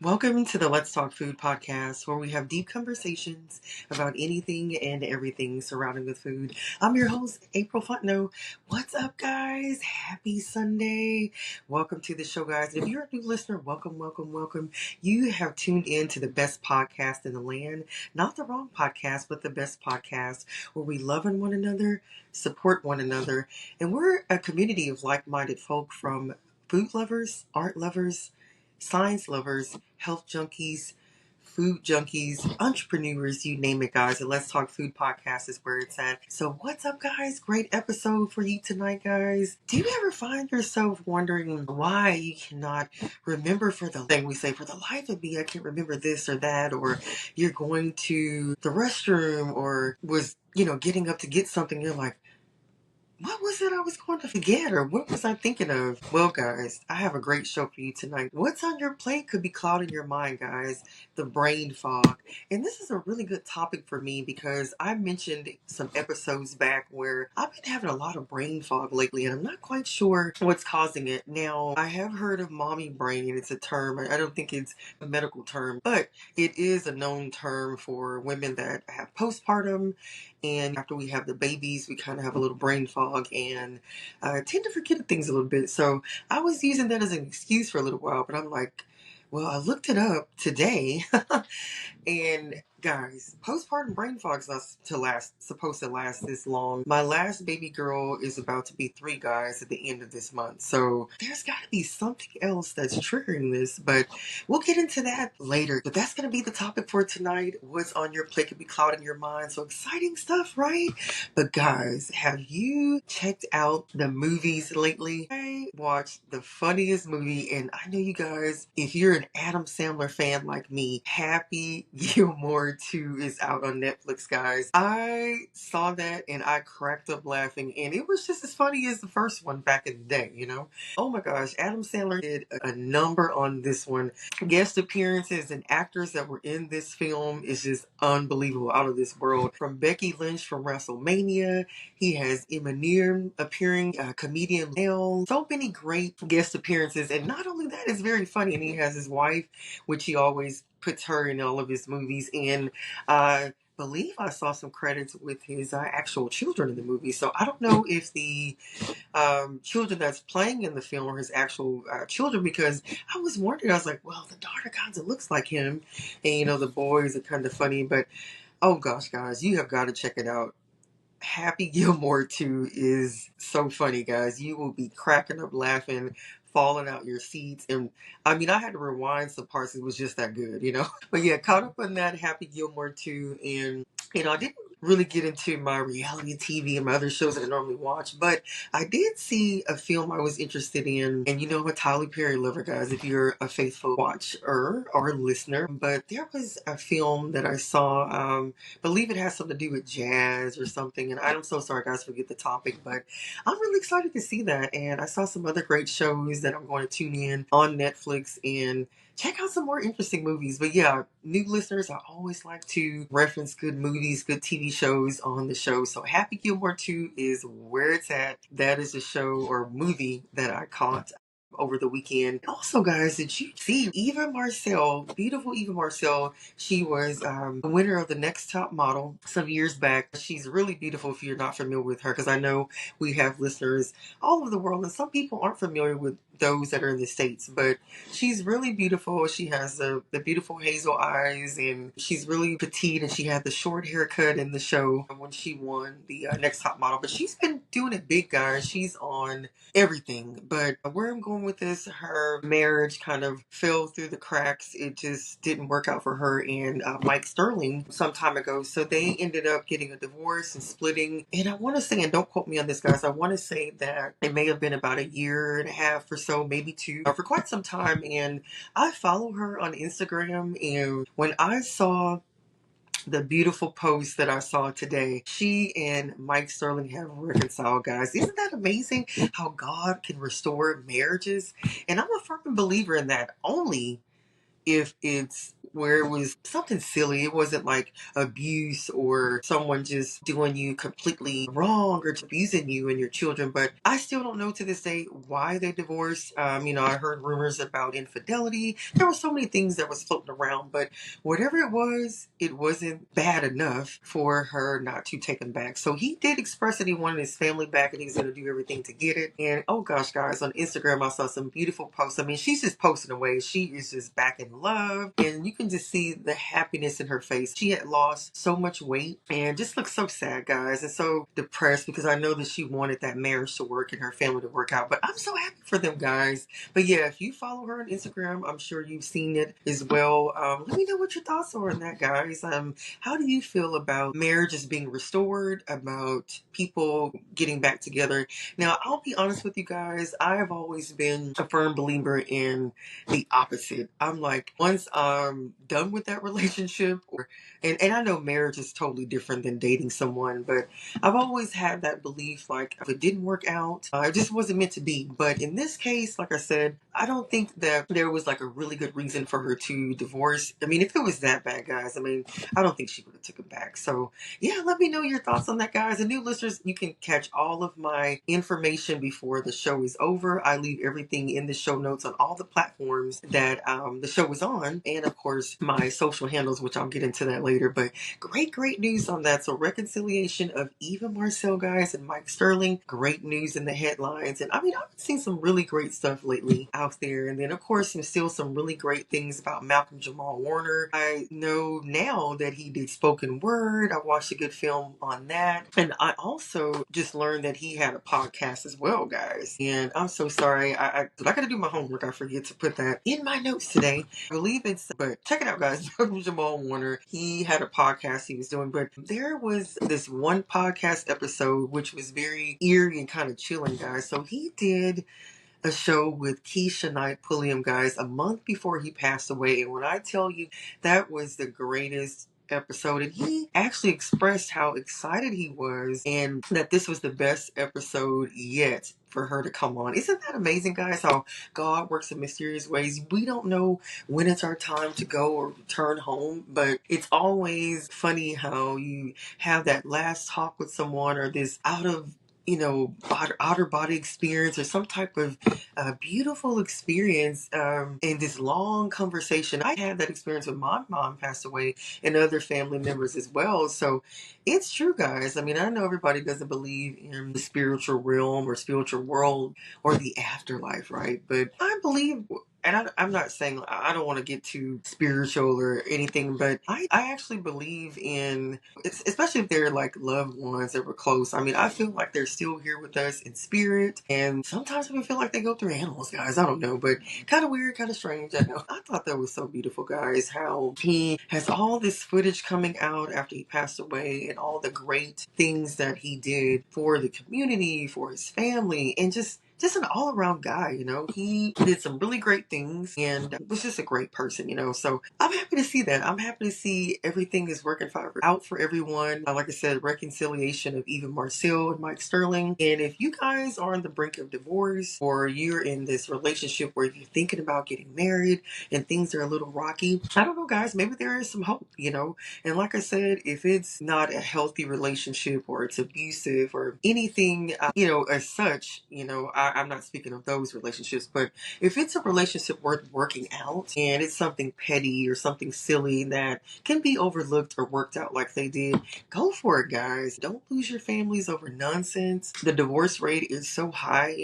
Welcome to the Let's Talk Food podcast, where we have deep conversations about anything and everything surrounding the food. I'm your host, April Fontenot. What's up, guys? Happy Sunday. Welcome to the show, guys. If you're a new listener, welcome, welcome, welcome. You have tuned in to the best podcast in the land. Not the wrong podcast, but the best podcast, where we love one another, support one another, and we're a community of like-minded folk from food lovers, art lovers, science lovers, health junkies, food junkies, entrepreneurs, you name it, guys. The Let's Talk Food podcast is where it's at. So what's up, guys? Great episode for you tonight, guys. Do you ever find yourself wondering why you cannot remember for the thing we say, for the life of me, I can't remember this or that, or you're going to the restroom or was, getting up to get something, you're like, what was it I was going to forget, or what was I thinking of? Well, guys, I have a great show for you tonight. What's on your plate could be clouding your mind, guys. The brain fog. And this is a really good topic for me because I mentioned some episodes back where I've been having a lot of brain fog lately, and I'm not quite sure what's causing it. Now, I have heard of mommy brain. It's a term. I don't think it's a medical term, but it is a known term for women that have postpartum. And after we have the babies, we kind of have a little brain fog and tend to forget things a little bit. So I was using that as an excuse for a little while, but I'm like, well, I looked it up today. And guys, postpartum brain fog's not supposed to last this long. My last baby girl is about to be 3, guys, at the end of this month. So there's got to be something else that's triggering this, but we'll get into that later. But that's going to be the topic for tonight. What's on your plate could be clouding your mind. So exciting stuff, right? But guys, have you checked out the movies lately? I watched the funniest movie, and I know you guys, if you're an Adam Sandler fan like me, Happy Gilmore 2 is out on Netflix, guys. I saw that and I cracked up laughing, and it was just as funny as the first one back in the day. Oh my gosh, Adam Sandler did a number on this one. Guest appearances and actors that were in this film is just unbelievable, out of this world. From Becky Lynch from WrestleMania, he has Eminem appearing, comedian Lil. So many great guest appearances, and not only that, it's very funny. And he has his wife, which he always puts her in all of his movies. And I believe I saw some credits with his actual children in the movie. So I don't know if the children that's playing in the film are his actual children, because I was wondering, I was like, well, the daughter kind of looks like him, and the boys are kind of funny. But oh gosh, guys, you have got to check it out. Happy Gilmore 2 is so funny, guys. You will be cracking up laughing, falling out your seats. And I mean, I had to rewind some parts. It was just that good. But yeah, caught up on that Happy Gilmore 2. And, I didn't really get into my reality TV and my other shows that I normally watch, but I did see a film I was interested in. And I'm a Tyler Perry lover, guys, if you're a faithful watcher or listener. But there was a film that I saw, believe it has something to do with jazz or something. And I'm so sorry, guys, forget the topic, but I'm really excited to see that. And I saw some other great shows that I'm going to tune in on Netflix and check out some more interesting movies. But yeah, new listeners, I always like to reference good movies, good TV shows on the show. So Happy Gilmore 2 is where it's at. That is a show or movie that I caught over the weekend. Also, guys, did you see Eva Marcille, beautiful Eva Marcille? She was the winner of the Next Top Model some years back. She's really beautiful if you're not familiar with her, because I know we have listeners all over the world, and some people aren't familiar with those that are in the States, but she's really beautiful. She has the beautiful hazel eyes, and she's really petite, and she had the short haircut in the show when she won the Next Top Model. But she's been doing it big, guys. She's on everything. But where I'm going with this, her marriage kind of fell through the cracks. It just didn't work out for her and Mike Sterling some time ago. So they ended up getting a divorce and splitting. And I want to say, and don't quote me on this, guys, I want to say that it may have been about a year and a half or so, maybe 2, for quite some time. And I follow her on Instagram. And when I saw the beautiful post that I saw today, she and Mike Sterling have reconciled, guys. Isn't that amazing how God can restore marriages? And I'm a firm believer in that only if it's where it was something silly. It wasn't like abuse or someone just doing you completely wrong or abusing you and your children. But I still don't know to this day why they divorced. I heard rumors about infidelity. There were so many things that was floating around, but whatever it wasn't bad enough for her not to take him back. So he did express that he wanted his family back and he's going to do everything to get it. And oh gosh, guys, on Instagram, I saw some beautiful posts. I mean, she's just posting away. She is just back in love. And you can just see the happiness in her face. She had lost so much weight and just looked so sad, guys, and so depressed because I know that she wanted that marriage to work and her family to work out. But I'm so happy for them, guys. But yeah, if you follow her on Instagram, I'm sure you've seen it as well. Let me know what your thoughts are on that, guys. How do you feel about marriages being restored, about people getting back together? Now, I'll be honest with you guys. I have always been a firm believer in the opposite. I'm like, once I'm done with that relationship, and I know marriage is totally different than dating someone, but I've always had that belief, like, if it didn't work out, it just wasn't meant to be. But in this case, like I said, I don't think that there was like a really good reason for her to divorce. I mean, if it was that bad, guys, I mean, I don't think she would have took him back. So yeah, let me know your thoughts on that, guys. And new listeners, you can catch all of my information before the show is over. I leave everything in the show notes on all the platforms that the show is on, and of course my social handles, which I'll get into that later. But great news on that. So reconciliation of Eva Marcille, guys, and Mike Sterling. Great news in the headlines. And I mean, I've seen some really great stuff lately out there. And then of course there's still some really great things about Malcolm Jamal Warner. I know now that he did spoken word. I watched a good film on that. And I also just learned that he had a podcast as well, guys. And I'm so sorry. I gotta do my homework. I forget to put that in my notes today. I believe but check it out, guys. Malcolm Jamal Warner, he had a podcast he was doing, but there was this one podcast episode which was very eerie and kind of chilling, guys. So he did a show with Keisha Knight-Pulliam, guys, a month before he passed away. And when I tell you, that was the greatest episode, and he actually expressed how excited he was and that this was the best episode yet for her to come on. Isn't that amazing, guys, how God works in mysterious ways? We don't know when it's our time to go or return home, but it's always funny how you have that last talk with someone or this outer body experience or some type of beautiful experience in this long conversation. I had that experience when my mom passed away and other family members as well. So it's true, guys. I mean, I know everybody doesn't believe in the spiritual realm or spiritual world or the afterlife, right? But I believe, and I'm not saying, I don't want to get too spiritual or anything, but I actually believe in, especially if they're like loved ones that were close. I mean, I feel like they're still here with us in spirit. And sometimes I feel like they go through animals, guys. I don't know, but kind of weird, kind of strange. I know. I thought that was so beautiful, guys, how he has all this footage coming out after he passed away and all the great things that he did for the community, for his family, and just an all-around guy. He did some really great things and was just a great person. So I'm happy to see that. I'm happy to see everything is working out for everyone. Like I said, reconciliation of Eva Marcille and Mike Sterling. And if you guys are on the brink of divorce or you're in this relationship where you're thinking about getting married and things are a little rocky, I don't know, guys, maybe there is some hope. And like I said, if it's not a healthy relationship or it's abusive or anything, as such, I'm not speaking of those relationships, but if it's a relationship worth working out and it's something petty or something silly that can be overlooked or worked out like they did, go for it, guys. Don't lose your families over nonsense. The divorce rate is so high,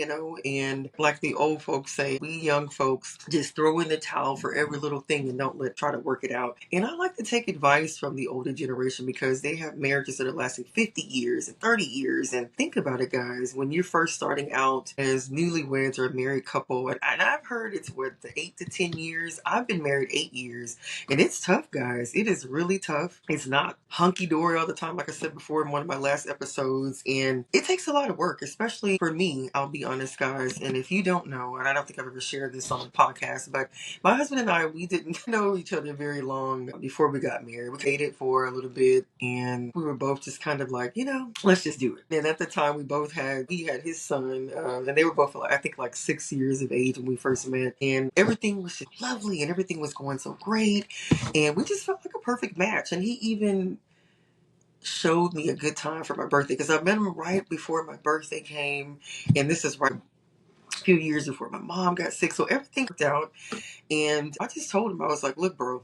and like the old folks say, we young folks just throw in the towel for every little thing and don't try to work it out. And I like to take advice from the older generation because they have marriages that are lasting 50 years and 30 years. And think about it, guys, when you're first starting out as newlyweds or a married couple, and I've heard it's the 8 to 10 years. I've been married 8 years, And it's tough, guys. It is really tough. It's not hunky-dory all the time, like I said before in one of my last episodes. And it takes a lot of work, especially for me, I'll be honest, guys. And if you don't know, and I don't think I've ever shared this on the podcast, but my husband and I, we didn't know each other very long before we got married. We dated for a little bit, and we were both just kind of like, let's just do it. And at the time, we had his son, and they were both, I think, like 6 years of age when we first met. And everything was just lovely, and everything was going so great. And we just felt like a perfect match. And he even showed me a good time for my birthday, because I met him right before my birthday came. And this is right a few years before my mom got sick. So everything worked out. And I just told him, I was like, look, bro,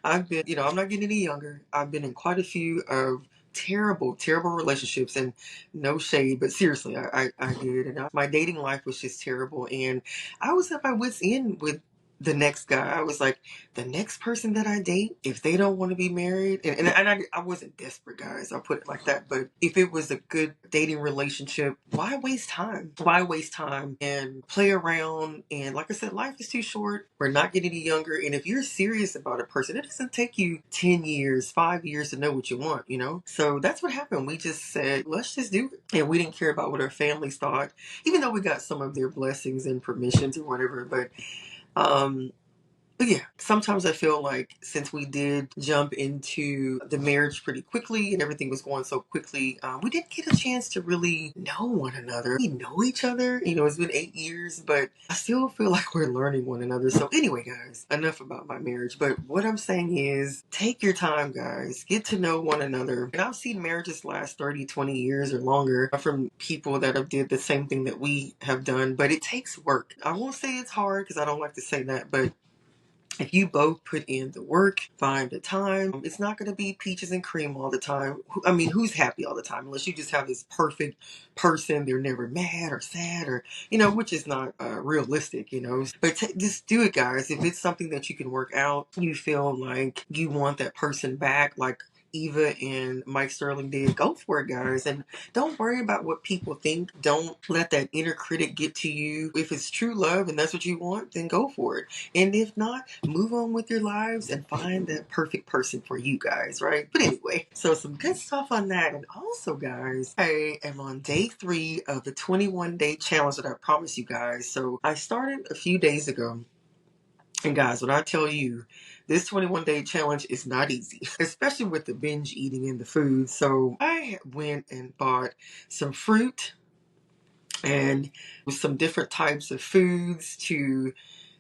I'm not getting any younger. I've been in quite a few of terrible, terrible relationships, and no shade, but seriously, I did. And my dating life was just terrible. And I was at my wit's end with the next guy. I was like, the next person that I date, if they don't want to be married, and I wasn't desperate, guys, I'll put it like that, but if it was a good dating relationship, why waste time? Why waste time and play around? And like I said, life is too short. We're not getting any younger. And if you're serious about a person, it doesn't take you 10 years, 5 years to know what you want, So that's what happened. We just said, let's just do it. And we didn't care about what our families thought, even though we got some of their blessings and permissions or whatever. But yeah, sometimes I feel like since we did jump into the marriage pretty quickly and everything was going so quickly, we didn't get a chance to really know one another. We know each other. It's been 8 years, but I still feel like we're learning one another. So anyway, guys, enough about my marriage. But what I'm saying is, take your time, guys. Get to know one another. And I've seen marriages last 30, 20 years or longer from people that have did the same thing that we have done. But it takes work. I won't say it's hard, because I don't like to say that, but if you both put in the work, find the time, it's not going to be peaches and cream all the time. I mean, who's happy all the time? Unless you just have this perfect person, they're never mad or sad or, which is not realistic. But just do it, guys. If it's something that you can work out, you feel like you want that person back, like Eva and Mike Sterling did, go for it, guys. And don't worry about what people think. Don't let that inner critic get to you. If it's true love and that's what you want, then go for it. And if not, move on with your lives and find that perfect person for you guys, right? But anyway, so some good stuff on that. And also, guys, I am on day 3 of the 21-day challenge that I promised you guys. So I started a few days ago. And guys, when I tell you, this 21-day challenge is not easy, especially with the binge eating and the food. So I went and bought some fruit and some different types of foods to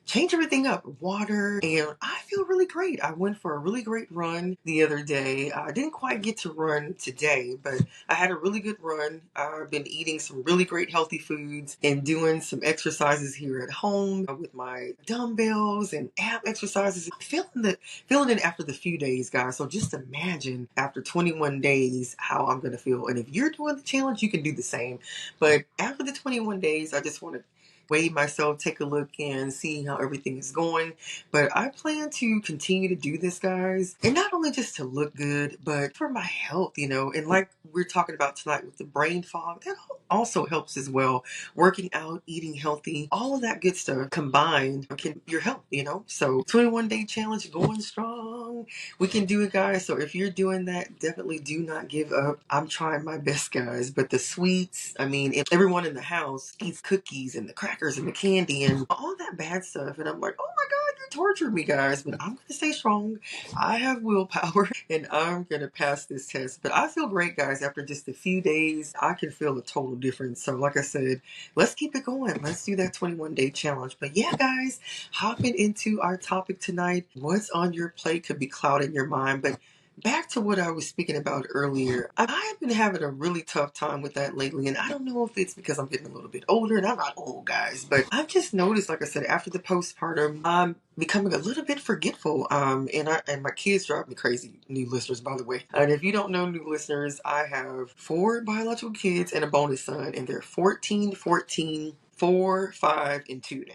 change everything up. Water, and I feel really great. I went for a really great run the other day. I didn't quite get to run today, but I had a really good run. I've been eating some really great healthy foods and doing some exercises here at home with my dumbbells and ab exercises. Feeling it after the few days, guys. So just imagine after 21 days how I'm gonna feel. And if you're doing the challenge, you can do the same. But after the 21 days, I just want to weigh myself, take a look and see how everything is going. But I plan to continue to do this, guys. And not only just to look good, but for my health. And like we're talking about tonight with the brain fog, that also helps as well. Working out, eating healthy, all of that good stuff combined can your health. So 21-day challenge going strong. We can do it, guys. So if you're doing that, definitely do not give up. I'm trying my best, guys. But the sweets, I mean, if everyone in the house eats cookies and the crackers and the candy and all that bad stuff. And I'm like, oh my God, you're torturing me, guys. But I'm going to stay strong. I have willpower and I'm going to pass this test. But I feel great, guys. After just a few days, I can feel a total difference. So like I said, let's keep it going. Let's do that 21-day challenge. But yeah, guys, hopping into our topic tonight, what's on your plate could be clouding your mind. But back to what I was speaking about earlier, I have been having a really tough time with that lately, and I don't know if it's because I'm getting a little bit older, and I'm not old, guys, but I've just noticed, like I said, after the postpartum, I'm becoming a little bit forgetful, and my kids drive me crazy, new listeners, by the way. And if you don't know, new listeners, I have 4 biological kids and a bonus son, and they're 14, 4, 5, and 2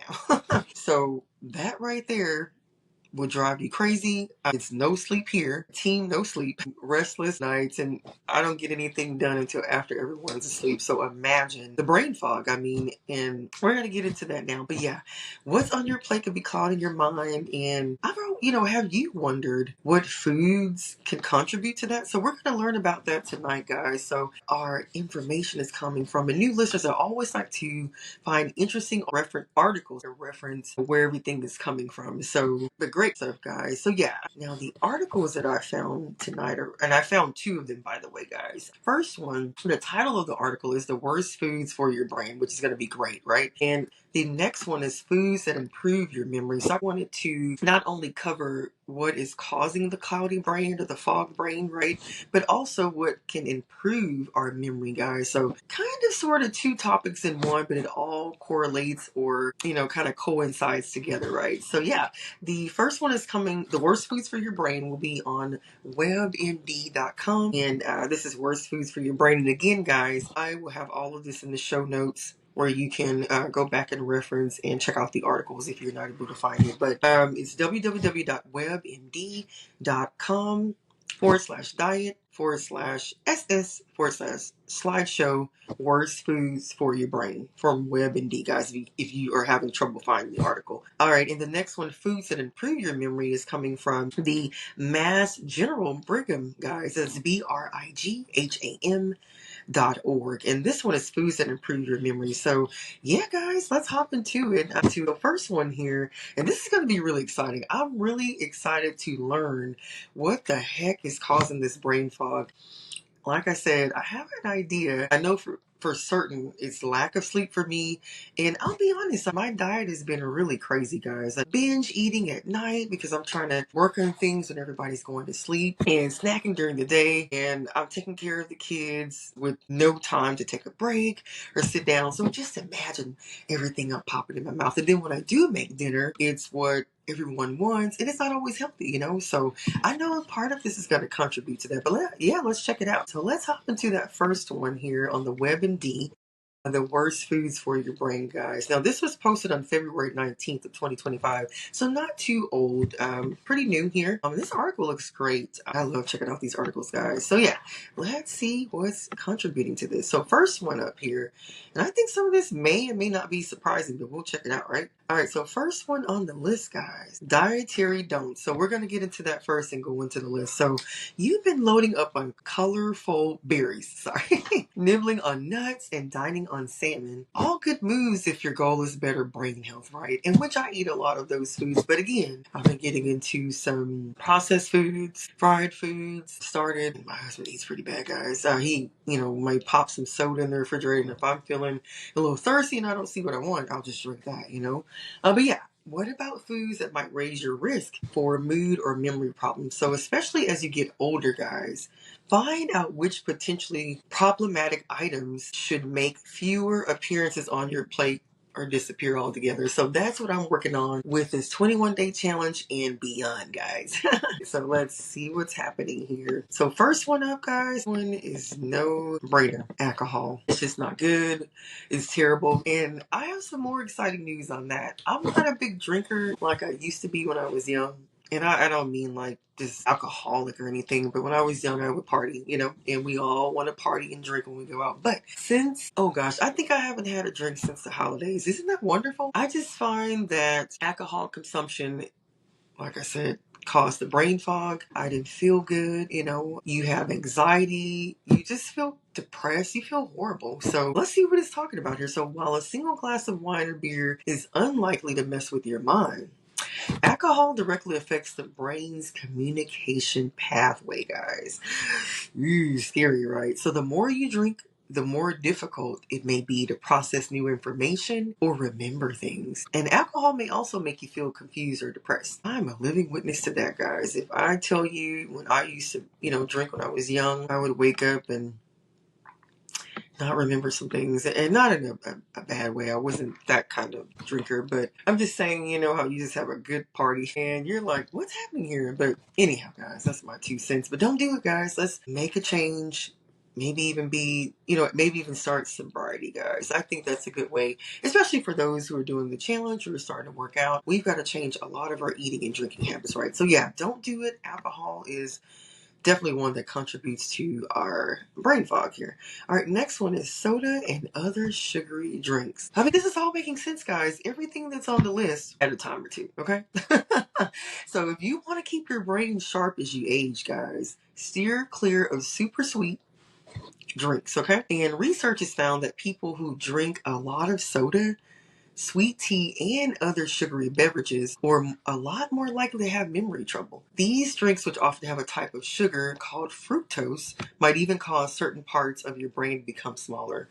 now. So that right there will drive you crazy. It's no sleep here. Team no sleep. Restless nights, and I don't get anything done until after everyone's asleep. So imagine the brain fog. I mean, and we're going to get into that now. But yeah, what's on your plate could be clouding your mind. And I don't, have you wondered what foods can contribute to that? So we're going to learn about that tonight, guys. So our information is coming from, and new listeners, I always like to find interesting reference articles or reference where everything is coming from. So the great stuff, guys. So yeah, now the articles that I found tonight and I found two of them, by the way, guys. First one, the title of the article is "The Worst Foods for Your Brain," which is going to be great, right? And the next one is "Foods That Improve Your Memory." So I wanted to not only cover what is causing the cloudy brain or the fog brain, right? But also what can improve our memory, guys. So kind of sort of two topics in one, but it all correlates or, kind of coincides together, right? So yeah, the first one is coming, the worst foods for your brain will be on webmd.com. And this is worst foods for your brain. And again, guys, I will have all of this in the show notes where you can go back and reference and check out the articles if you're not able to find it. But it's www.webmd.com/diet/ss/slideshow worst foods for your brain from WebMD, guys, if you are having trouble finding the article. All right, and the next one, foods that improve your memory, is coming from the Mass General Brigham, guys. That's BRIGHAM.org. And this one is foods that improve your memory. So yeah, guys, let's hop into it. To the first one here, and this is going to be really exciting. I'm really excited to learn what the heck is causing this brain fog. Like I said, I have an idea. I know for certain it's lack of sleep for me. And I'll be honest, my diet has been really crazy, guys. I binge eating at night because I'm trying to work on things when everybody's going to sleep, and snacking during the day. And I'm taking care of the kids with no time to take a break or sit down. So just imagine everything I'm popping in my mouth. And then when I do make dinner, it's what everyone wants, and it's not always healthy, So I know part of this is going to contribute to that, but let's check it out. So let's hop into that first one here on the WebMD. The worst foods for your brain, guys. Now, this was posted on February 19th of 2025, so not too old, pretty new here. This article looks great. I love checking out these articles, guys. So yeah, let's see what's contributing to this. So first one up here, and I think some of this may or may not be surprising, but we'll check it out, right? All right, so first one on the list, guys, dietary don'ts. So we're going to get into that first and go into the list. So you've been loading up on colorful berries, nibbling on nuts and dining on salmon. All good moves if your goal is better brain health, right? In which I eat a lot of those foods. But again, I've been getting into some processed foods, fried foods. Started, my husband eats pretty bad, guys. He, might pop some soda in the refrigerator. And if I'm feeling a little thirsty and I don't see what I want, I'll just drink that. But yeah, what about foods that might raise your risk for mood or memory problems? So especially as you get older, guys, find out which potentially problematic items should make fewer appearances on your plate or disappear altogether. So that's what I'm working on with this 21-day challenge and beyond, guys. So let's see what's happening here. So first one up, guys, one is no brainer. Alcohol. It's just not good. It's terrible. And I have some more exciting news on that. I'm not a big drinker like I used to be when I was young. And I don't mean like just alcoholic or anything, but when I was young, I would party, and we all want to party and drink when we go out. But oh gosh, I think I haven't had a drink since the holidays. Isn't that wonderful? I just find that alcohol consumption, like I said, caused the brain fog. I didn't feel good. You have anxiety. You just feel depressed. You feel horrible. So let's see what it's talking about here. So while a single glass of wine or beer is unlikely to mess with your mind, alcohol directly affects the brain's communication pathway, guys. Ooh, scary, right? So the more you drink, the more difficult it may be to process new information or remember things. And alcohol may also make you feel confused or depressed. I'm a living witness to that, guys. If I tell you when I used to, drink when I was young, I would wake up and not remember some things, and not in a bad way. I wasn't that kind of drinker, but I'm just saying, how you just have a good party and you're like, what's happening here? But anyhow, guys, that's my 2 cents. But don't do it, guys. Let's make a change. maybe even be, maybe even start sobriety, guys. I think that's a good way, especially for those who are doing the challenge or are starting to work out. We've got to change a lot of our eating and drinking habits, right? So yeah, don't do it. Alcohol is definitely one that contributes to our brain fog here. All right, next one is soda and other sugary drinks. I mean, this is all making sense, guys. Everything that's on the list at a time or two, okay? So if you want to keep your brain sharp as you age, guys, steer clear of super sweet drinks, okay? And research has found that people who drink a lot of soda, sweet tea, and other sugary beverages are a lot more likely to have memory trouble. These drinks, which often have a type of sugar called fructose, might even cause certain parts of your brain to become smaller.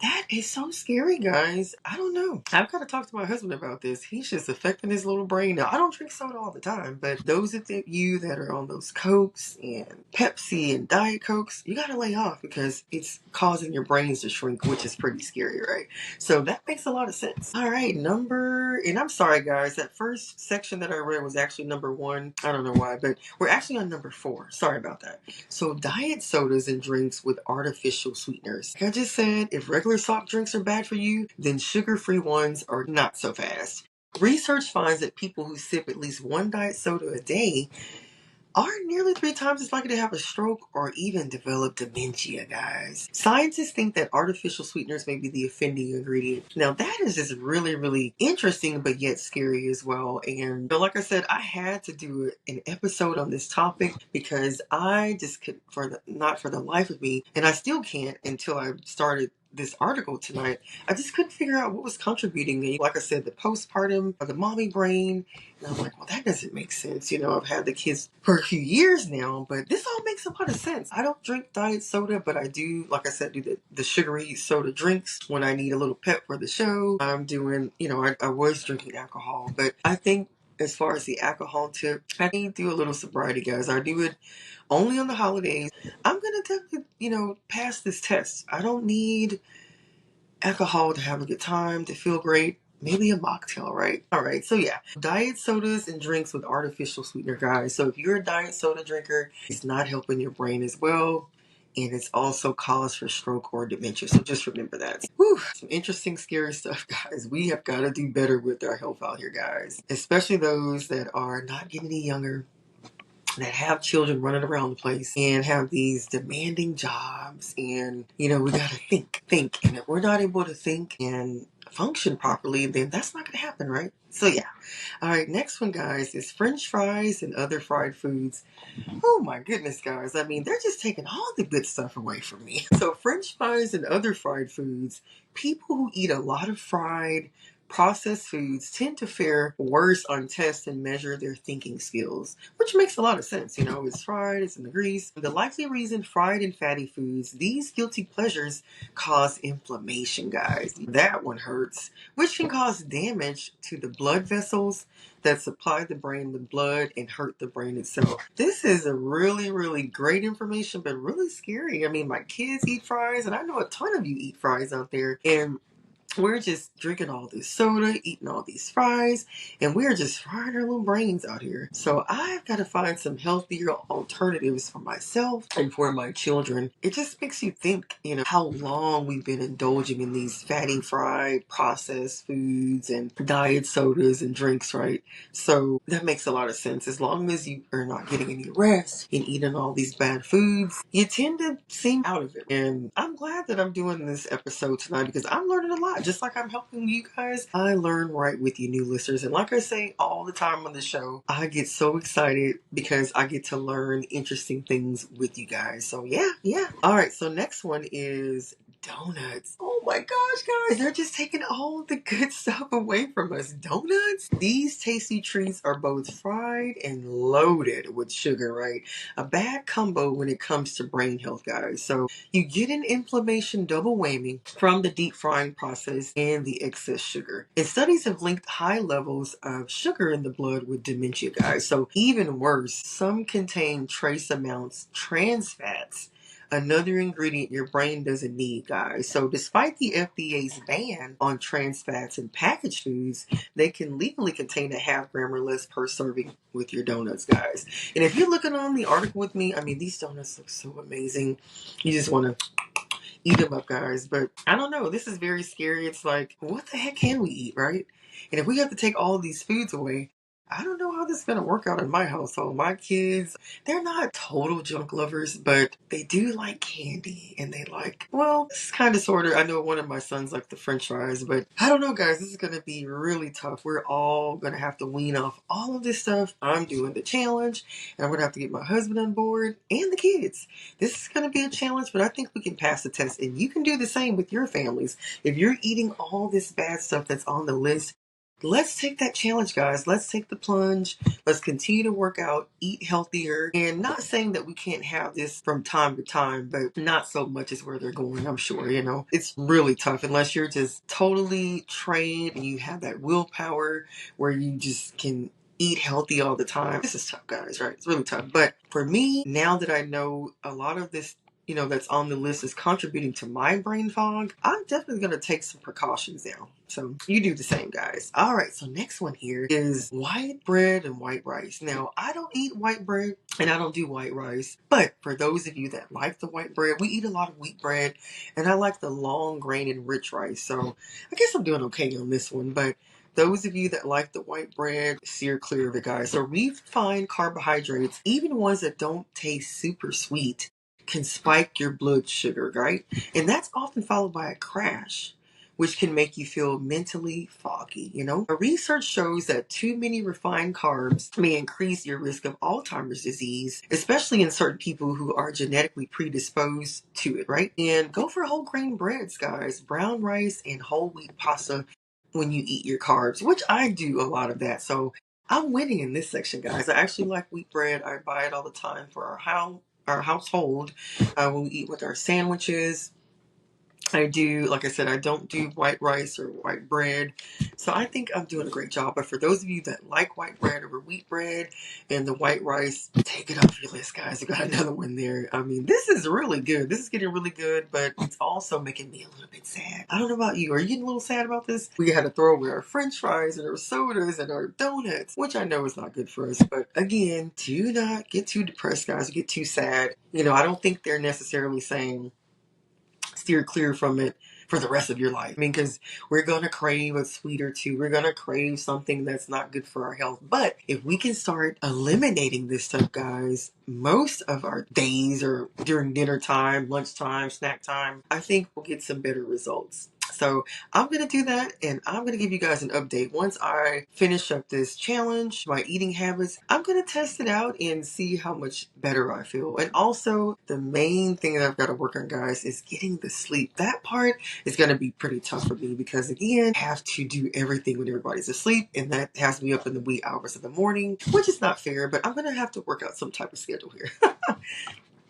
That is so scary, guys. I don't know. I've got to talk to my husband about this. He's just affecting his little brain. Now, I don't drink soda all the time, but those of you that are on those Cokes and Pepsi and Diet Cokes, you got to lay off because it's causing your brains to shrink, which is pretty scary, right? So that makes a lot of sense. All right, and I'm sorry, guys, that first section that I read was actually number 1. I don't know why, but we're actually on number 4. Sorry about that. So diet sodas and drinks with artificial sweeteners. Like I just said, if regular soft drinks are bad for you, then sugar-free ones are not so fast. Research finds that people who sip at least one diet soda a day are nearly 3 times as likely to have a stroke or even develop dementia, guys. Scientists think that artificial sweeteners may be the offending ingredient. Now, that is just really, really interesting, but yet scary as well. And like I said, I had to do an episode on this topic because I just could, not for the life of me, and I still can't until I started this article tonight. I just couldn't figure out what was contributing. Like I said, the postpartum or the mommy brain. And I'm like, well, that doesn't make sense. I've had the kids for a few years now, but this all makes a lot of sense. I don't drink diet soda, but I do, like I said, do the sugary soda drinks when I need a little pep for the show. I'm doing, I was drinking alcohol, but I think as far as the alcohol tip, I need to do a little sobriety, guys. I do it only on the holidays. I'm going to definitely, pass this test. I don't need alcohol to have a good time, to feel great. Maybe a mocktail, right? All right, so yeah, diet sodas and drinks with artificial sweetener, guys. So if you're a diet soda drinker, it's not helping your brain as well. And it's also cause for stroke or dementia. So just remember that. Whew, some interesting, scary stuff, guys. We have got to do better with our health out here, guys. Especially those that are not getting any younger, that have children running around the place and have these demanding jobs. And, we got to think. And if we're not able to think and function properly, then that's not going to happen, right? So, yeah. All right, next one, guys, is French fries and other fried foods. Oh my goodness, guys. I mean, they're just taking all the good stuff away from me. So French fries and other fried foods, people who eat a lot of fried, processed foods tend to fare worse on tests and measure their thinking skills, which makes a lot of sense. It's fried, it's in the grease. The likely reason fried and fatty foods, these guilty pleasures, cause inflammation, guys. That one hurts, which can cause damage to the blood vessels that supply the brain with blood and hurt the brain itself. This is a really, really great information, but really scary. I mean, my kids eat fries, and I know a ton of you eat fries out there, and we're just drinking all this soda, eating all these fries, and we're just frying our little brains out here. So I've got to find some healthier alternatives for myself and for my children. It just makes you think, how long we've been indulging in these fatty, fried, processed foods and diet sodas and drinks, right? So that makes a lot of sense. As long as you are not getting any rest and eating all these bad foods, you tend to seem out of it. And I'm glad that I'm doing this episode tonight because I'm learning a lot. Just like I'm helping you guys, I learn right with you new listeners. And like I say all the time on the show, I get so excited because I get to learn interesting things with you guys. So yeah. All right, so next one is donuts. Oh my gosh, guys, they're just taking all the good stuff away from us. Donuts? These tasty treats are both fried and loaded with sugar, right? A bad combo when it comes to brain health, guys. So you get an inflammation double whammy from the deep frying process and the excess sugar. And studies have linked high levels of sugar in the blood with dementia, guys. So even worse, some contain trace amounts trans fats another ingredient your brain doesn't need, guys. So despite the FDA's ban on trans fats in packaged foods, they can legally contain a half gram or less per serving with your donuts, guys. And if you're looking on the article with me, I mean, these donuts look so amazing. You just want to eat them up, guys. But I don't know. This is very scary. It's like, what the heck can we eat, right? And if we have to take all of these foods away, I don't know how this is going to work out in my household. My kids, they're not total junk lovers, but they do like candy. And they like, well, it's kind of sort of, I know one of my sons like the french fries, but I don't know, guys. This is going to be really tough. We're all going to have to wean off all of this stuff. I'm doing the challenge, and I'm going to have to get my husband on board and the kids. This is going to be a challenge, but I think we can pass the test. And you can do the same with your families. If you're eating all this bad stuff that's on the list, let's take that challenge, guys. Let's take the plunge. Let's continue to work out, eat healthier. And not saying that we can't have this from time to time, but not so much as where they're going, I'm sure. It's really tough unless you're just totally trained and you have that willpower where you just can eat healthy all the time. This is tough, guys, right? It's really tough. But for me, now that I know a lot of this, that's on the list is contributing to my brain fog, I'm definitely going to take some precautions now. So you do the same, guys. All right, so next one here is white bread and white rice. Now, I don't eat white bread and I don't do white rice, but for those of you that like the white bread, we eat a lot of wheat bread, and I like the long grain and rich rice. So I guess I'm doing okay on this one, but those of you that like the white bread, steer clear of it, guys. So refined carbohydrates, even ones that don't taste super sweet, can spike your blood sugar, right? And that's often followed by a crash, which can make you feel mentally foggy. A research shows that too many refined carbs may increase your risk of Alzheimer's disease, especially in certain people who are genetically predisposed to it, right? And go for whole grain breads, guys, brown rice and whole wheat pasta when you eat your carbs, which I do a lot of that. So I'm winning in this section, guys. I actually like wheat bread. I buy it all the time for our household when we eat with our sandwiches. I do, like I said, I don't do white rice or white bread. So I think I'm doing a great job. But for those of you that like white bread over wheat bread and the white rice, take it off your list, guys. I got another one there. I mean, this is really good. This is getting really good, but it's also making me a little bit sad. I don't know about you. Are you getting a little sad about this? We had to throw away our french fries and our sodas and our donuts, which I know is not good for us. But again, do not get too depressed, guys, or get too sad. I don't think they're necessarily saying steer clear from it for the rest of your life. I mean, because we're going to crave a sweet or two. We're going to crave something that's not good for our health. But if we can start eliminating this stuff, guys, most of our days or during dinner time, lunchtime, snack time, I think we'll get some better results. So I'm going to do that, and I'm going to give you guys an update. Once I finish up this challenge, my eating habits, I'm going to test it out and see how much better I feel. And also, the main thing that I've got to work on, guys, is getting the sleep. That part is going to be pretty tough for me because, again, I have to do everything when everybody's asleep, and that has me up in the wee hours of the morning, which is not fair, but I'm going to have to work out some type of schedule here.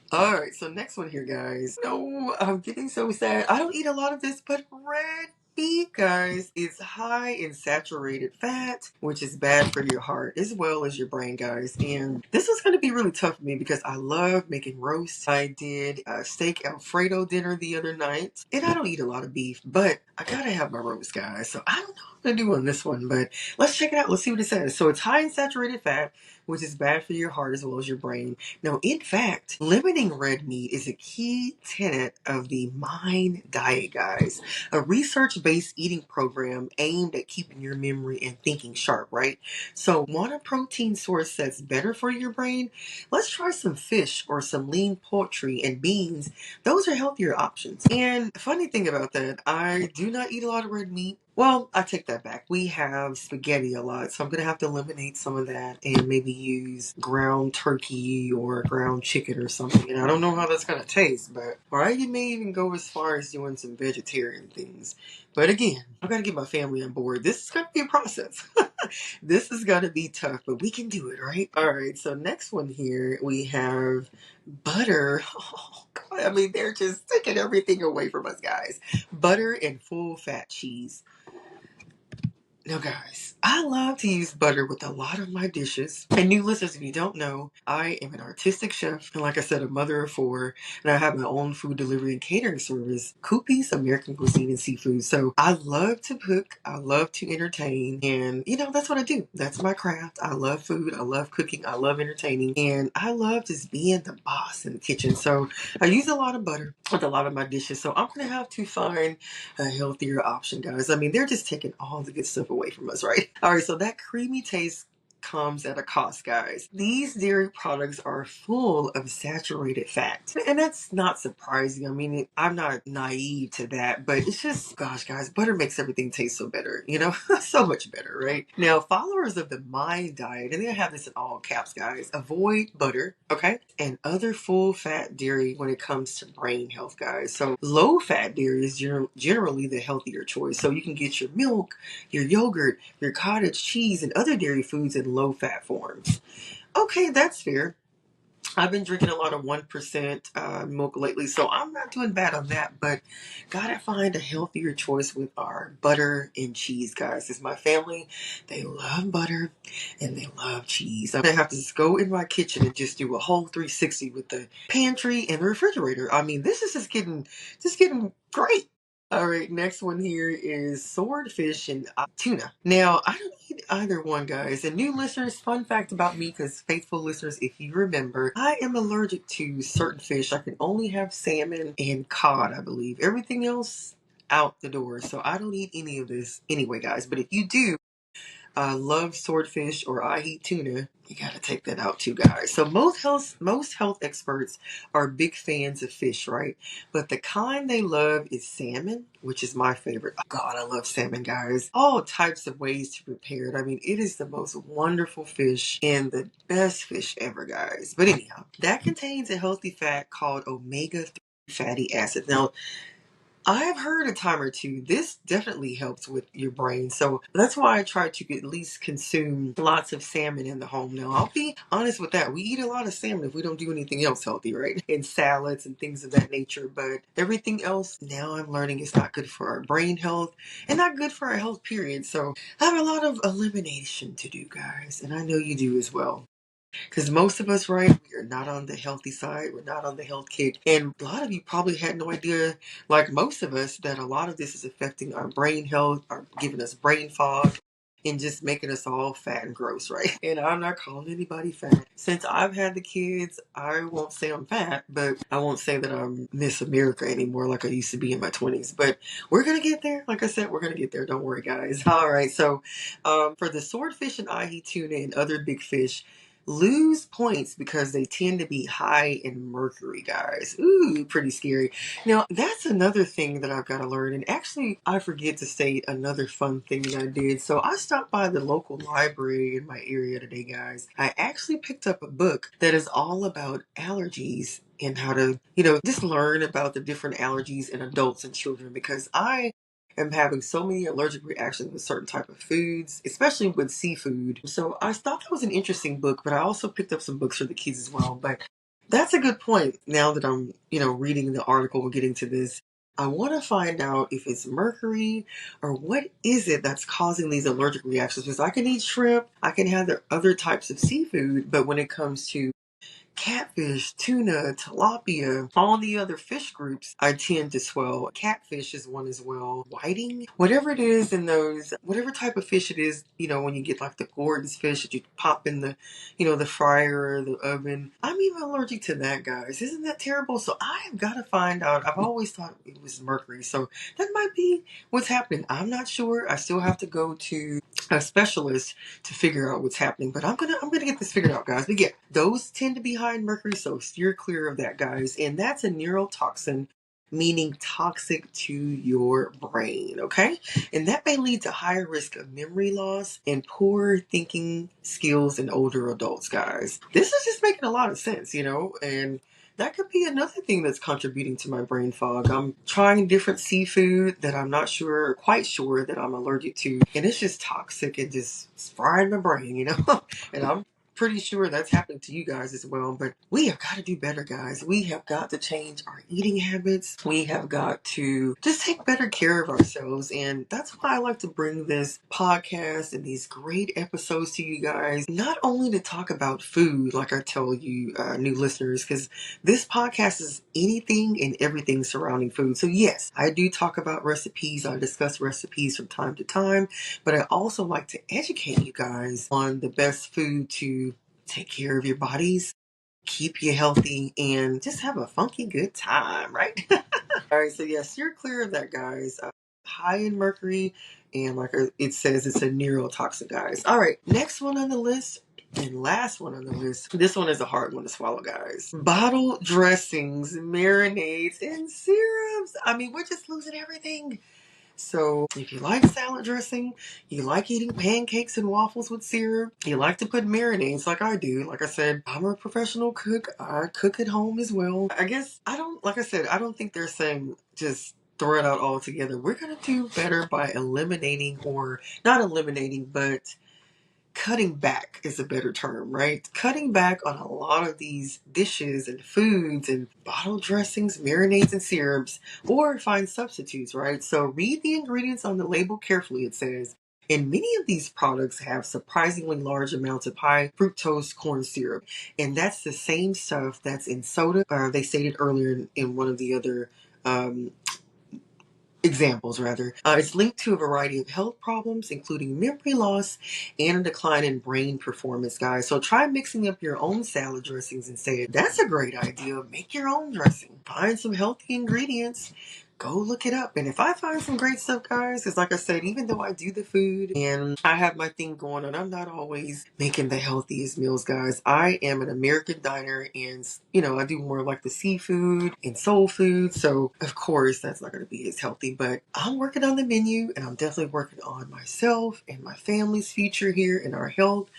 All right, so next one here, guys. No, I'm getting so sad. I don't eat a lot of this, but red meat, guys, is high in saturated fat, which is bad for your heart as well as your brain, guys. And this is going to be really tough for me because I love making roast. I did a steak Alfredo dinner the other night, and I don't eat a lot of beef, but I gotta have my roast, guys. So I don't know what I'm going to do on this one, but let's check it out. Let's see what it says. So it's high in saturated fat, which is bad for your heart as well as your brain. Now, in fact, limiting red meat is a key tenet of the MIND diet, guys. A research-based eating program aimed at keeping your memory and thinking sharp, right? So want a protein source that's better for your brain? Let's try some fish or some lean poultry and beans. Those are healthier options. And funny thing about that, I do not eat a lot of red meat. Well, I take that back. We have spaghetti a lot, so I'm going to have to eliminate some of that and maybe use ground turkey or ground chicken or something. And I don't know how that's going to taste, but, or I may even go as far as doing some vegetarian things. But again, I've got to get my family on board. This is going to be a process. This is going to be tough, but we can do it, right? All right, so next one here, we have butter. Oh, God, I mean, they're just taking everything away from us, guys. Butter and full fat cheese. Now, guys, I love to use butter with a lot of my dishes. And new listeners, if you don't know, I am an artistic chef. And like I said, a mother of four. And I have my own food delivery and catering service, Coopie's American Cuisine and Seafood. So I love to cook. I love to entertain. And, that's what I do. That's my craft. I love food. I love cooking. I love entertaining. And I love just being the boss in the kitchen. So I use a lot of butter with a lot of my dishes. So I'm going to have to find a healthier option, guys. I mean, they're just taking all the good stuff away from us, right? All right, so that creamy taste comes at a cost, guys. These dairy products are full of saturated fat. And that's not surprising. I mean, I'm not naive to that, but it's just, gosh, guys, butter makes everything taste so better, so much better, right? Now, followers of the Mind diet, and they have this in all caps, guys, avoid butter, okay? And other full fat dairy when it comes to brain health, guys. So low fat dairy is generally the healthier choice. So you can get your milk, your yogurt, your cottage cheese, and other dairy foods in low fat forms. Okay, that's fair. I've been drinking a lot of 1% milk lately, so I'm not doing bad on that, but gotta find a healthier choice with our butter and cheese, guys. It's my family. They love butter and they love cheese. I'm gonna have to just go in my kitchen and just do a whole 360 with the pantry and the refrigerator. I mean, this is just getting great. All right, next one here is swordfish and tuna. Now, I don't eat either one, guys. And new listeners, fun fact about me, because faithful listeners, if you remember, I am allergic to certain fish. I can only have salmon and cod, I believe. Everything else, out the door. So I don't eat any of this anyway, guys. But if you do, love swordfish or I eat tuna, you gotta take that out too, guys. So most health experts are big fans of fish, right? But the kind they love is salmon, which is my favorite. Oh, God, I love salmon, guys. All types of ways to prepare it. I mean, it is the most wonderful fish and the best fish ever, guys. But anyhow, that contains a healthy fat called omega-3 fatty acids. Now, I've heard a time or two, this definitely helps with your brain. So that's why I try to at least consume lots of salmon in the home now. I'll be honest with that. We eat a lot of salmon if we don't do anything else healthy, right? And salads and things of that nature. But everything else, now I'm learning it's not good for our brain health and not good for our health, period. So I have a lot of elimination to do, guys. And I know you do as well. Because most of us, right, we are not on the healthy side. We're not on the health kick. And a lot of you probably had no idea, like most of us, that a lot of this is affecting our brain health, or giving us brain fog, and just making us all fat and gross, right? And I'm not calling anybody fat. Since I've had the kids, I won't say I'm fat, but I won't say that I'm Miss America anymore like I used to be in my 20s. But we're going to get there. Like I said, we're going to get there. Don't worry, guys. All right. So for the swordfish and ahi tuna and other big fish, lose points because they tend to be high in mercury, guys. Ooh, pretty scary. Now, that's another thing that I've got to learn. And actually, I forget to state another fun thing that I did. So I stopped by the local library in my area today, guys. I actually picked up a book that is all about allergies and how to, just learn about the different allergies in adults and children, because I am having so many allergic reactions with certain type of foods, especially with seafood. So I thought that was an interesting book, but I also picked up some books for the kids as well. But that's a good point. Now that I'm, reading the article and getting to this, I want to find out if it's mercury or what is it that's causing these allergic reactions. Because I can eat shrimp, I can have the other types of seafood, but when it comes to catfish, tuna, tilapia, all the other fish groups, I tend to swell. Catfish is one as well. Whiting, whatever it is in those, whatever type of fish it is, when you get like the Gordon's fish that you pop in the, the fryer or the oven. I'm even allergic to that, guys. Isn't that terrible? So I've got to find out. I've always thought it was mercury. So that might be what's happening. I'm not sure. I still have to go to a specialist to figure out what's happening. But I'm gonna get this figured out, guys. But yeah, those tend to be high in mercury, so steer clear of that, guys. And that's a neurotoxin, meaning toxic to your brain, okay? And that may lead to higher risk of memory loss and poor thinking skills in older adults, guys. This is just making a lot of sense, and that could be another thing that's contributing to my brain fog. I'm trying different seafood that I'm not sure, or quite sure that I'm allergic to. And it's just toxic and just frying my brain, and I'm pretty sure that's happening to you guys as well. But we have got to do better, guys. We have got to change our eating habits. We have got to just take better care of ourselves. And that's why I like to bring this podcast and these great episodes to you guys, not only to talk about food, like I tell you, new listeners, because this podcast is anything and everything surrounding food. So yes, I do talk about recipes. I discuss recipes from time to time, but I also like to educate you guys on the best food to take care of your bodies, keep you healthy, and just have a funky good time, right? All right, so yeah, steer clear of that, guys. High in mercury, and like it says, it's a neurotoxin, guys. All right, next one on the list, and last one on the list. This one is a hard one to swallow, guys. Bottle dressings, marinades, and syrups. I mean, we're just losing everything. So if you like salad dressing, you like eating pancakes and waffles with syrup, you like to put marinades like I do. Like I said, I'm a professional cook. I cook at home as well. I guess like I said, I don't think they're saying just throw it out altogether. We're going to do better by eliminating, or not eliminating, but cutting back is a better term, right? Cutting back on a lot of these dishes and foods and bottle dressings, marinades, and syrups, or find substitutes, right? So read the ingredients on the label carefully, it says. And many of these products have surprisingly large amounts of high fructose corn syrup. And that's the same stuff that's in soda. They stated earlier in one of the other examples rather. It's linked to a variety of health problems, including memory loss and a decline in brain performance, guys. So try mixing up your own salad dressings instead. That's a great idea. Make your own dressing. Find some healthy ingredients. Go look it up. And if I find some great stuff, guys, because like I said, even though I do the food and I have my thing going on, I'm not always making the healthiest meals, guys. I am an American diner, and, I do more like the seafood and soul food. So, of course, that's not going to be as healthy, but I'm working on the menu, and I'm definitely working on myself and my family's future here and our health.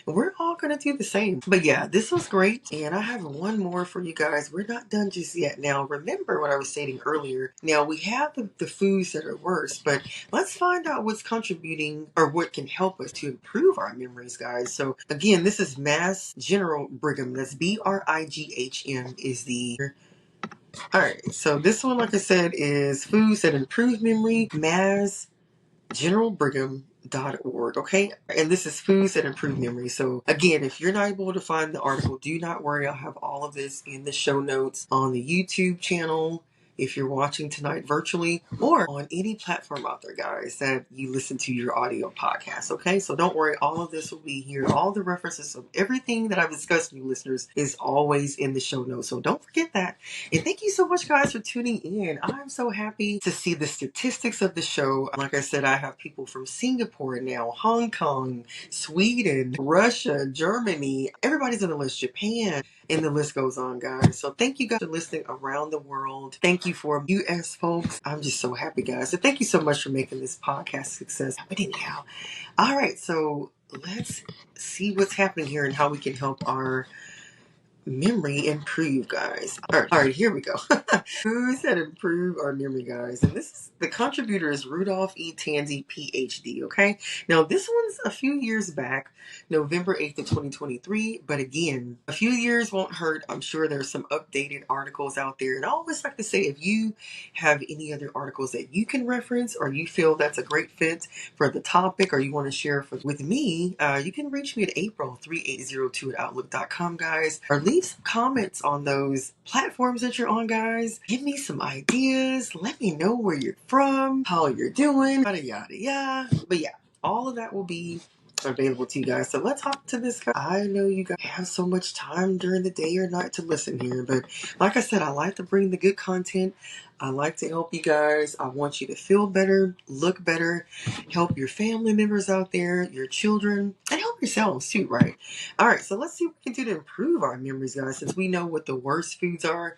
And we're all going to do the same. But yeah, this was great. And I have one more for you guys. We're not done just yet. Now, remember what I was stating earlier. Now, we have the foods that are worse, but let's find out what's contributing or what can help us to improve our memories, guys. So, again, this is Mass General Brigham. That's BRIGHM is the... All right. So, this one, like I said, is foods that improve memory. Mass generalbrigham.org, okay? And this is foods that improve memory. So again, if you're not able to find the article, do not worry. I'll have all of this in the show notes on the YouTube channel if you're watching tonight virtually, or on any platform out there, guys, that you listen to your audio podcast, okay? So don't worry, all of this will be here. All the references of everything that I've discussed, new listeners, is always in the show notes. So don't forget that. And thank you so much, guys, for tuning in. I'm so happy to see the statistics of the show. Like I said, I have people from Singapore now, Hong Kong, Sweden, Russia, Germany. Everybody's on the list. Japan. And the list goes on, guys. So thank you guys for listening around the world. Thank you for US folks. I'm just so happy, guys. So thank you so much for making this podcast a success. But anyhow, all right. So let's see what's happening here and how we can help our memory improve, guys. All right, here we go. Foods that improve our memory, guys. And the contributor is Rudolph E. Tanzi, PhD, okay? Now, this one's a few years back, November 8th of 2023. But again, a few years won't hurt. I'm sure there's some updated articles out there. And I always like to say, if you have any other articles that you can reference, or you feel that's a great fit for the topic, or you want to share with me, you can reach me at April3802@outlook.com, guys. Or leave some comments on those platforms that you're on, guys. Give me some ideas. Let me know where you're from, how you're doing, yada yada yada. But yeah, all of that will be available to you guys. So let's hop to this, guys. I know you guys have so much time during the day or night to listen here, but like I said, I like to bring the good content. I like to help you guys. I want you to feel better, look better, help your family members out there, your children, and help yourselves too, right? All right, so let's see what we can do to improve our memories, guys, since we know what the worst foods are.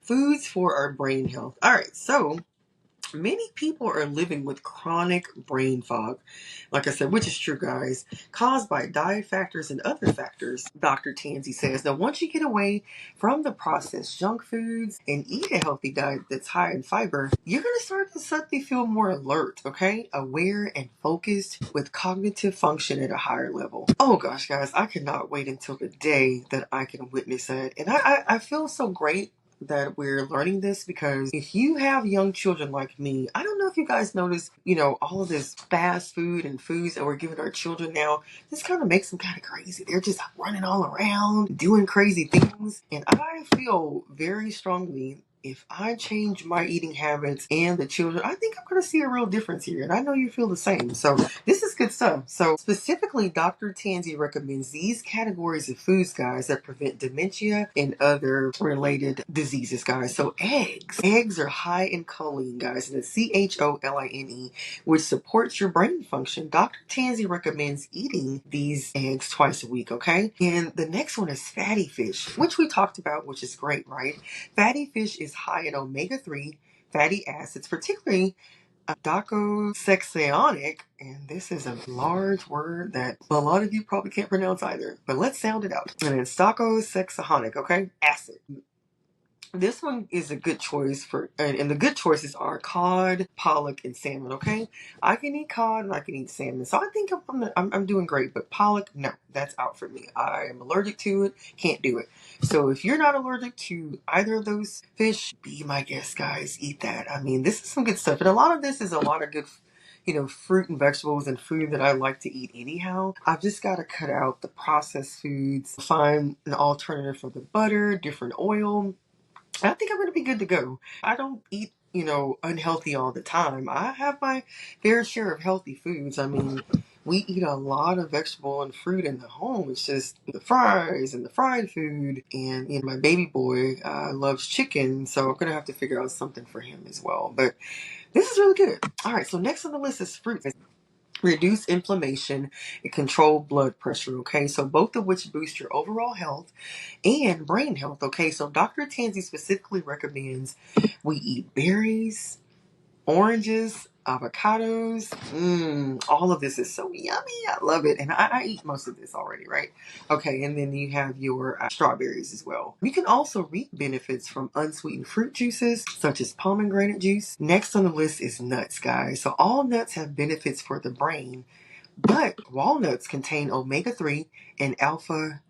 Foods for our brain health. All right, so Many people are living with chronic brain fog, like I said, which is true, guys, caused by diet factors and other factors, Dr. Tansey says. Now, once you get away from the processed junk foods and eat a healthy diet that's high in fiber, you're going to start to suddenly feel more alert, okay? Aware and focused with cognitive function at a higher level. Oh gosh, guys, I cannot wait until the day that I can witness that. And I feel so great that we're learning this, because if you have young children like me, I don't know if you guys notice, all of this fast food and foods that we're giving our children now, this kind of makes them kind of crazy. They're just running all around, doing crazy things. And I feel very strongly, if I change my eating habits and the children, I think I'm going to see a real difference here. And I know you feel the same. So this is good stuff. So specifically, Dr. Tansey recommends these categories of foods, guys, that prevent dementia and other related diseases, guys. So eggs. Eggs are high in choline, guys, and the choline, which supports your brain function. Dr. Tansey recommends eating these eggs twice a week, okay? And the next one is fatty fish, which we talked about, which is great, right? Fatty fish is high in omega-3 fatty acids, particularly docosahexaenic, and this is a large word that a lot of you probably can't pronounce either, but let's sound it out. And it's docosahexaenic, okay? Acid. This one is a good choice and the good choices are cod, pollock, and salmon. Okay, I can eat cod and I can eat salmon, so I think I'm doing great. But pollock, no, that's out for me. I am allergic to it, can't do it. So if you're not allergic to either of those fish, be my guest, guys. Eat that. I mean, this is some good stuff, and a lot of this is a lot of good, fruit and vegetables and food that I like to eat anyhow. I've just got to cut out the processed foods, find an alternative for the butter, different oil. I think I'm going to be good to go. I don't eat, unhealthy all the time. I have my fair share of healthy foods. I mean, we eat a lot of vegetable and fruit in the home. It's just the fries and the fried food. And, my baby boy loves chicken, so I'm going to have to figure out something for him as well. But this is really good. All right, so next on the list is fruit. Reduce inflammation and control blood pressure, okay? So both of which boost your overall health and brain health, okay? So Dr. Tansey specifically recommends we eat berries, oranges, avocados. All of this is so yummy. I love it. And I eat most of this already, right? Okay, and then you have your strawberries as well. You can also reap benefits from unsweetened fruit juices, such as pomegranate juice. Next on the list is nuts, guys. So all nuts have benefits for the brain, but walnuts contain omega-3 and alpha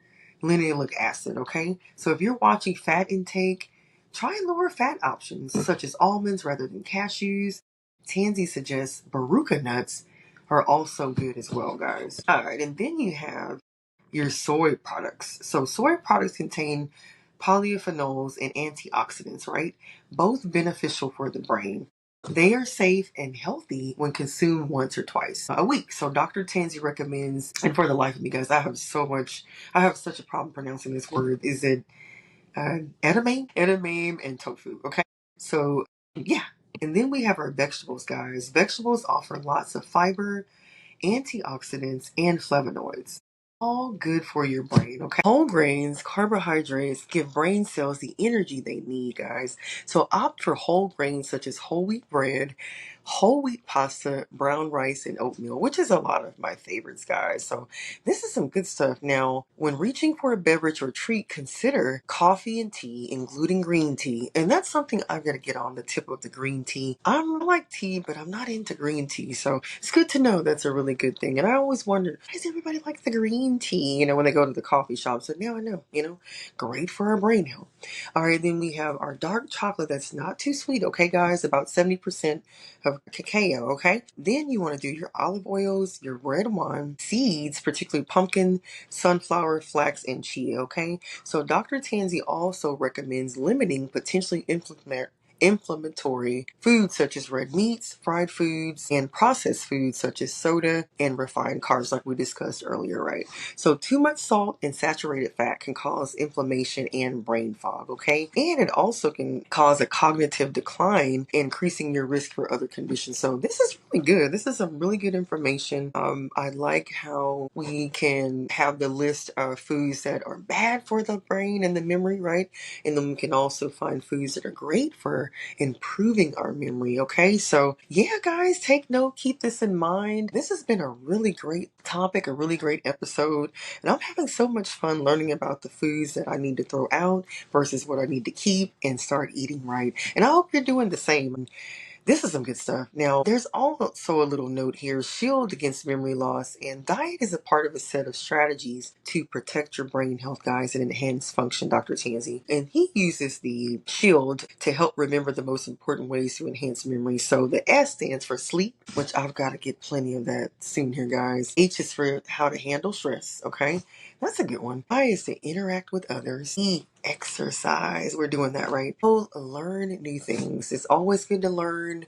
linoleic acid, okay? So if you're watching fat intake, try lower fat options such as almonds rather than cashews. Tansey suggests Baruca nuts are also good as well, guys. All right, and then you have your soy products. So soy products contain polyphenols and antioxidants, right? Both beneficial for the brain. They are safe and healthy when consumed once or twice a week. So Dr. Tansey recommends, and for the life of me, guys, I have such a problem pronouncing this word. Is it edamame and tofu? Okay, so yeah. And then we have our vegetables, guys. Vegetables offer lots of fiber, antioxidants, and flavonoids. All good for your brain, okay? Whole grains, carbohydrates give brain cells the energy they need, guys. So opt for whole grains such as whole wheat bread, whole wheat pasta, brown rice, and oatmeal, which is a lot of my favorites, guys. So this is some good stuff. Now, when reaching for a beverage or treat, consider coffee and tea, including green tea. And that's something I've got to get on the tip of the green tea. I like tea, but I'm not into green tea. So it's good to know that's a really good thing. And I always wondered, why does everybody like the green tea, when they go to the coffee shop? So now I know, great for our brain health. All right, then we have our dark chocolate that's not too sweet, okay, guys? About 70% of cacao, okay? Then you want to do your olive oils, your red wine, seeds, particularly pumpkin, sunflower, flax, and chia, okay? So Dr. Tansey also recommends limiting potentially inflammatory foods such as red meats, fried foods, and processed foods such as soda and refined carbs, like we discussed earlier, right? So too much salt and saturated fat can cause inflammation and brain fog, okay? And it also can cause a cognitive decline, increasing your risk for other conditions. So this is really good. This is some really good information. I like how we can have the list of foods that are bad for the brain and the memory, right? And then we can also find foods that are great for for improving our memory. Okay, so yeah, guys, take note, keep this in mind. This has been a really great topic, a really great episode, and I'm having so much fun learning about the foods that I need to throw out versus what I need to keep and start eating right. And I hope you're doing the same. This is some good stuff. Now, there's also a little note here: shield against memory loss, and diet is a part of a set of strategies to protect your brain health, guys, and enhance function, Dr. Tansey. And he uses the shield to help remember the most important ways to enhance memory. So the S stands for sleep, which I've got to get plenty of that soon here, guys. H is for how to handle stress, okay? That's a good one. I is to interact with others. E, exercise. We're doing that right. O, learn new things. It's always good to learn.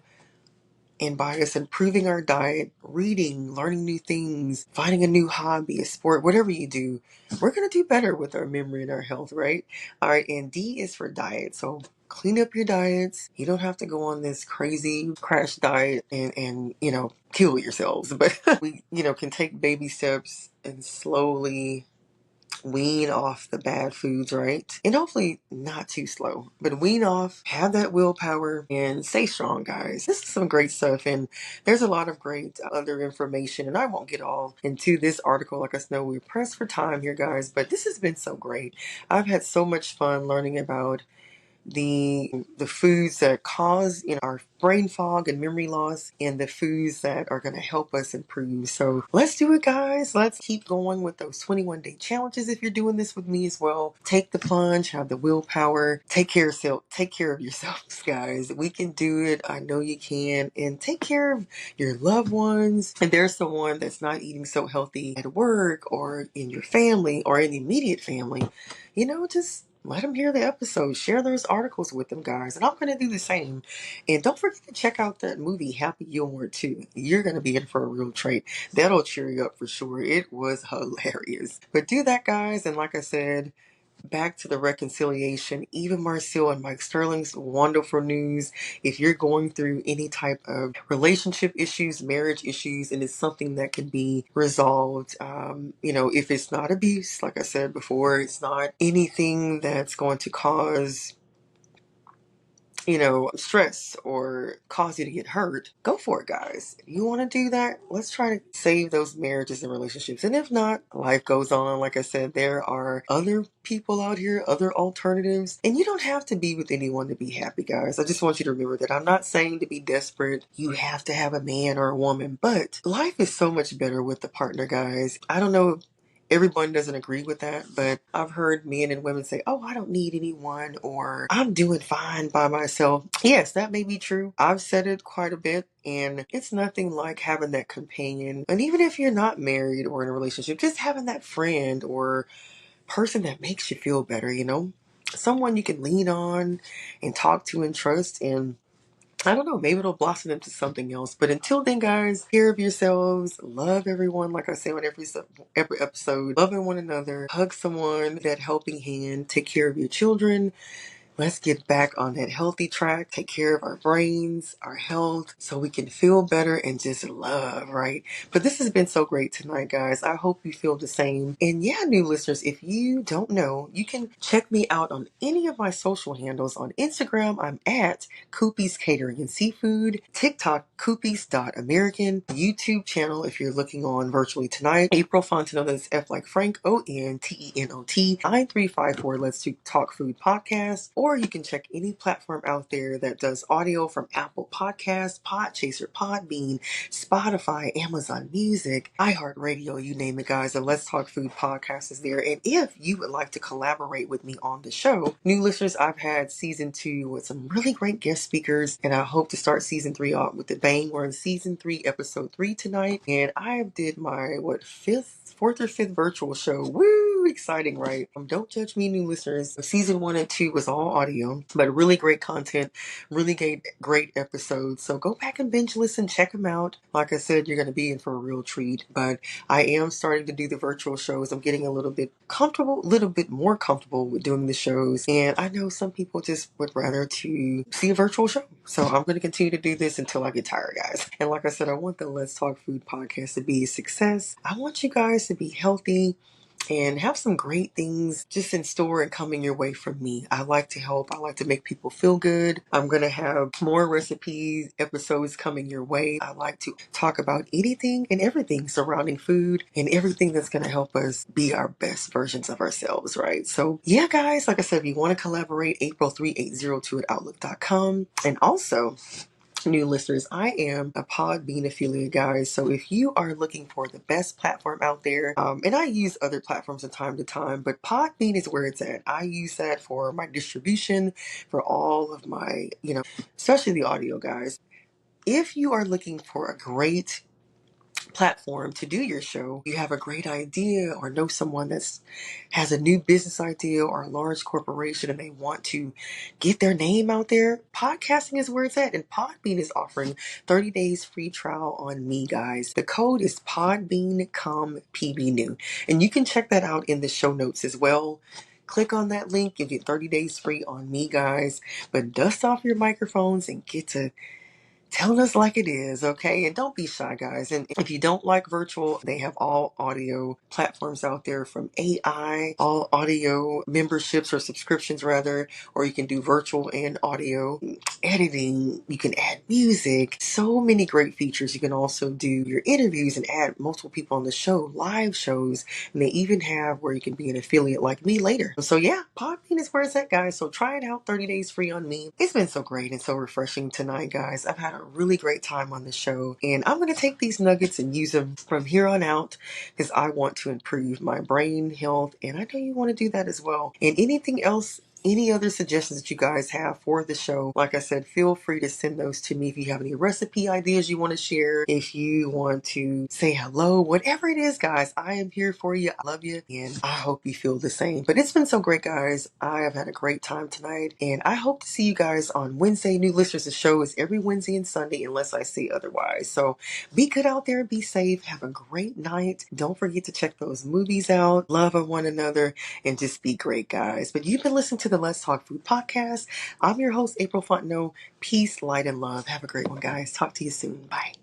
And by us improving our diet, reading, learning new things, finding a new hobby, a sport, whatever you do, we're going to do better with our memory and our health, right? All right. And D is for diet. So clean up your diets. You don't have to go on this crazy crash diet and kill yourselves. But we, can take baby steps and slowly wean off the bad foods, right? And hopefully not too slow, but wean off, have that willpower, and stay strong, guys. This is some great stuff, and there's a lot of great other information, and I won't get all into this article. Like I know we're pressed for time here, guys, but this has been so great. I've had so much fun learning about the foods that cause our brain fog and memory loss, and the foods that are going to help us improve. So let's do it, guys. Let's keep going with those 21-day challenges. If you're doing this with me as well, take the plunge, have the willpower, take care of yourselves, guys. We can do it. I know you can. And take care of your loved ones. And there's someone that's not eating so healthy at work or in your family or in the immediate family, just let them hear the episode. Share those articles with them, guys. And I'm going to do the same. And don't forget to check out that movie, Happy Gilmore, too. You're going to be in for a real treat. That'll cheer you up for sure. It was hilarious. But do that, guys. And like I said, back to the reconciliation. Eva Marcille and Mike Sterling's wonderful news. If you're going through any type of relationship issues, marriage issues, and it's something that can be resolved, if it's not abuse, like I said before, it's not anything that's going to cause stress or cause you to get hurt, go for it, guys. If you want to do that, let's try to save those marriages and relationships. And if not, life goes on. Like I said, there are other people out here, other alternatives, and you don't have to be with anyone to be happy, guys. I just want you to remember that. I'm not saying to be desperate. You have to have a man or a woman, but life is so much better with the partner, guys. I don't know, everyone doesn't agree with that, but I've heard men and women say, oh, I don't need anyone, or I'm doing fine by myself. Yes, that may be true. I've said it quite a bit, and it's nothing like having that companion. And even if you're not married or in a relationship, just having that friend or person that makes you feel better, someone you can lean on and talk to and trust. And I don't know, maybe it'll blossom into something else. But until then, guys, take care of yourselves. Love everyone, like I say on every episode. Loving one another. Hug someone, that helping hand. Take care of your children. Let's get back on that healthy track. Take care of our brains, our health, so we can feel better and just love, right? But this has been so great tonight, guys. I hope you feel the same. And yeah, new listeners, if you don't know, you can check me out on any of my social handles. On Instagram, I'm at Coopie's Catering and Seafood. TikTok, Coopies.American. YouTube channel, if you're looking on virtually tonight, April Fontenot, that's F like Frank, Ontenot, 9354 Let's Talk Food Podcast. Or you can check any platform out there that does audio, from Apple Podcasts, Podchaser, Podbean, Spotify, Amazon Music, iHeartRadio, you name it, guys. The Let's Talk Food Podcast is there. And if you would like to collaborate with me on the show, new listeners, I've had season 2 with some really great guest speakers, and I hope to start season 3 off with a bang. We're in season 3, episode 3 tonight, and I did my fourth or fifth virtual show. Woo! Exciting, right? Don't judge me, new listeners. Season 1 and 2 was all audio, but really great content, really great episodes. So go back and binge listen, check them out. Like I said, you're going to be in for a real treat. But I am starting to do the virtual shows. I'm getting a little bit more comfortable with doing the shows. And I know some people just would rather to see a virtual show. So I'm going to continue to do this until I get tired, guys. And like I said, I want the Let's Talk Food podcast to be a success. I want you guys to be healthy, and have some great things just in store and coming your way from me. I like to help. I like to make people feel good. I'm going to have more recipes, episodes coming your way. I like to talk about anything and everything surrounding food and everything that's going to help us be our best versions of ourselves, right? So yeah, guys, like I said, if you want to collaborate, April3802 at Outlook.com. And also, new listeners, I am a Podbean affiliate, guys. So if you are looking for the best platform out there, and I use other platforms from time to time, but Podbean is where it's at. I use that for my distribution, for all of my, especially the audio, guys. If you are looking for a great platform to do your show, you have a great idea or know someone that's has a new business idea or a large corporation and they want to get their name out there, podcasting is where it's at. And Podbean is offering 30 days free trial on me, guys. The code is PodbeanComPBNew. And you can check that out in the show notes as well. Click on that link, you'll get 30 days free on me, guys. But dust off your microphones and get to tell us like it is, okay? And don't be shy, guys. And if you don't like virtual, they have all audio platforms out there, from AI, all audio memberships or subscriptions rather, or you can do virtual and audio editing. You can add music, so many great features. You can also do your interviews and add multiple people on the show, live shows, and they even have where you can be an affiliate like me later. So yeah, Podbean is where it's at, guys. So try it out, 30 days free on me. It's been so great and so refreshing tonight, guys. I've had a really great time on the show, and I'm going to take these nuggets and use them from here on out because I want to improve my brain health, and I know you want to do that as well. And anything else, any other suggestions that you guys have for the show, like I said, feel free to send those to me. If you have any recipe ideas you want to share, if you want to say hello, whatever it is, guys, I am here for you. I love you, and I hope you feel the same. But it's been so great, guys. I have had a great time tonight, and I hope to see you guys on Wednesday. New listeners, the show is every Wednesday and Sunday unless I say otherwise. So be good out there, be safe, have a great night. Don't forget to check those movies out, love on one another, and just be great, guys. But you've been listening to the Let's Talk Food podcast. I'm your host, April Fontenot. Peace, light, and love. Have a great one, guys. Talk to you soon. Bye.